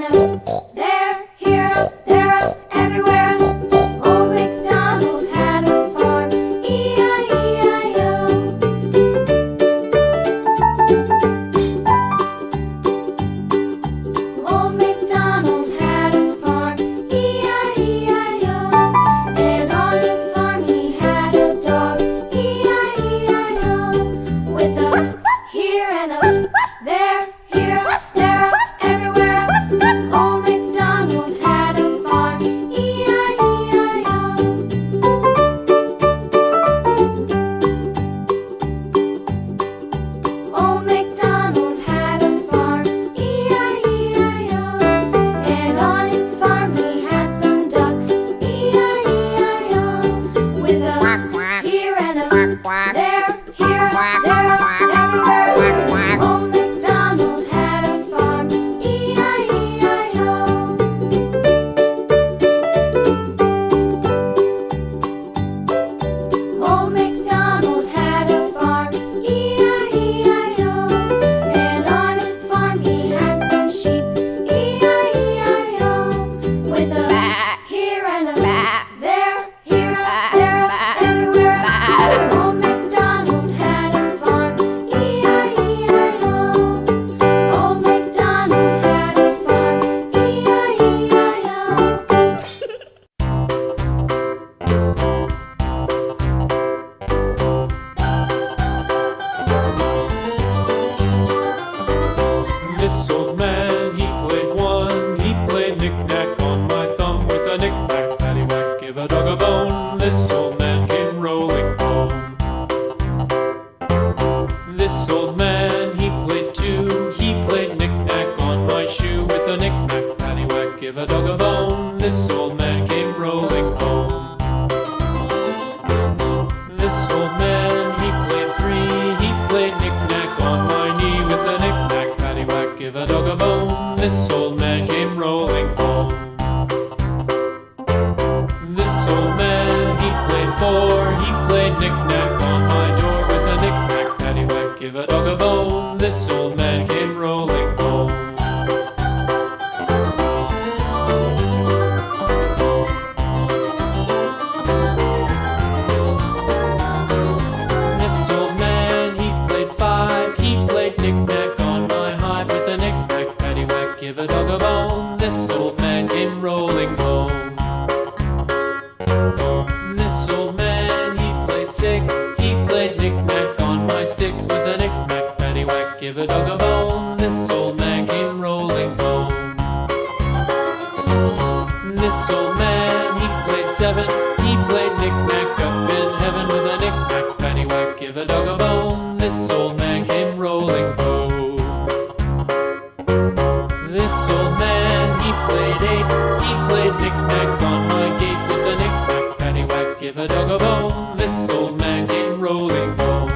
and up there, here, up there, up everywhere. Old MacDonald had a farm, E-I-E-I-O. Old MacDonald had a farm, E-I-E-I-O. And on his farm he had a dog, E-I-E-I-O. With a here and a there, here, there, everywhere. Old MacDonald had a farm, E-I-E-I-O. Old MacDonald had a farm, E-I-E-I-O. And on his farm he had some ducks, E-I-E-I-O. With a here and a there, here, there, everywhere. Old MacDonald had a farm, E-I-E-I-O. Old MacDonald had a farm, E-I-E-I-O. And on his farm he had some sheep, E-I-E-I-O. With a here and a there, here, there, everywhere. Old MacDonald had a farm, E-I-E-I-O. Old MacDonald had a farm, E-I-E-I-O. This old man, he played one. He played knick-knack on my thumb with a knick-knack, paddywhack, give a dog a bone. This old man came rolling home. This old man, he played two. He played knick-knack on my shoe with a knick-knack, paddywhack, give a dog a bone. This old man came rolling home. This old man, he played three. He played knick-knack on my knee with a knick-knack, paddywhack, give a dog a bone. This old man came rolling home. This old man, he played four. He played knick-knack on my door with a knick-knack, paddywhack, give a dog a bone. This old man came rolling home. This old man, he played five. He played knick-knack on my hive with a knick-knack, paddywhack, give a dog a bone. This old man came rolling home. This old man, he played six. He played knick-knack on my sticks with a knick-knack, paddywhack, give a dog a bone. This old man came rolling home. This old man, he played seven. He played knick-knack up in heaven with a knick-knack, paddywhack, give a dog a bone. This old man came rolling home. This old man, he played eight. He played knick-knack on my gate with a knick-knack, paddywhack, give a dog a bone. This old man came rolling home.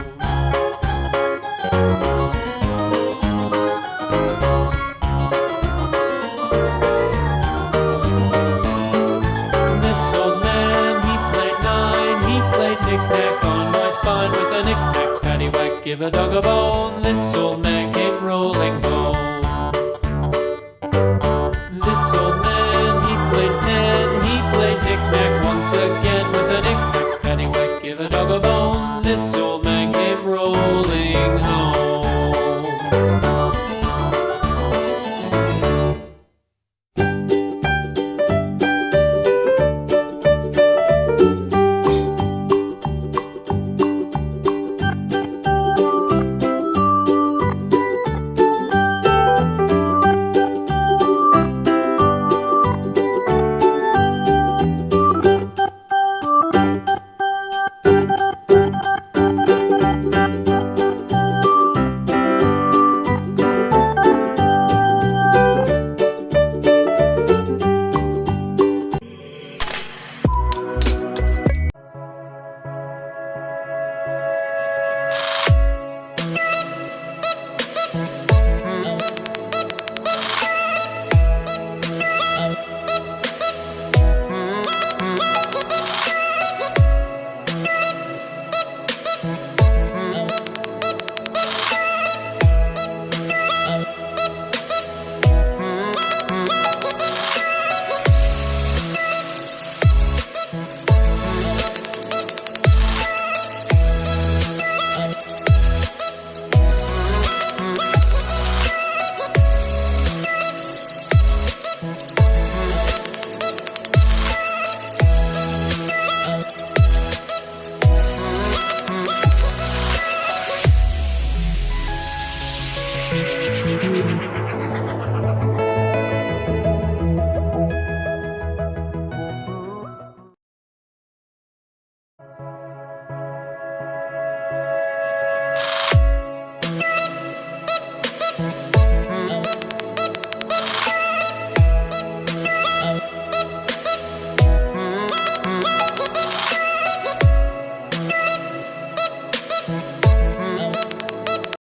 This old man, he played nine. He played knick-knack on my spine with a knick-knack, paddywhack, give a dog a bone. This old man came rolling home. This old man, he played ten. He played knick-knack once again with a knick-knack, paddywhack, give a dog a bone. This old man came rolling home.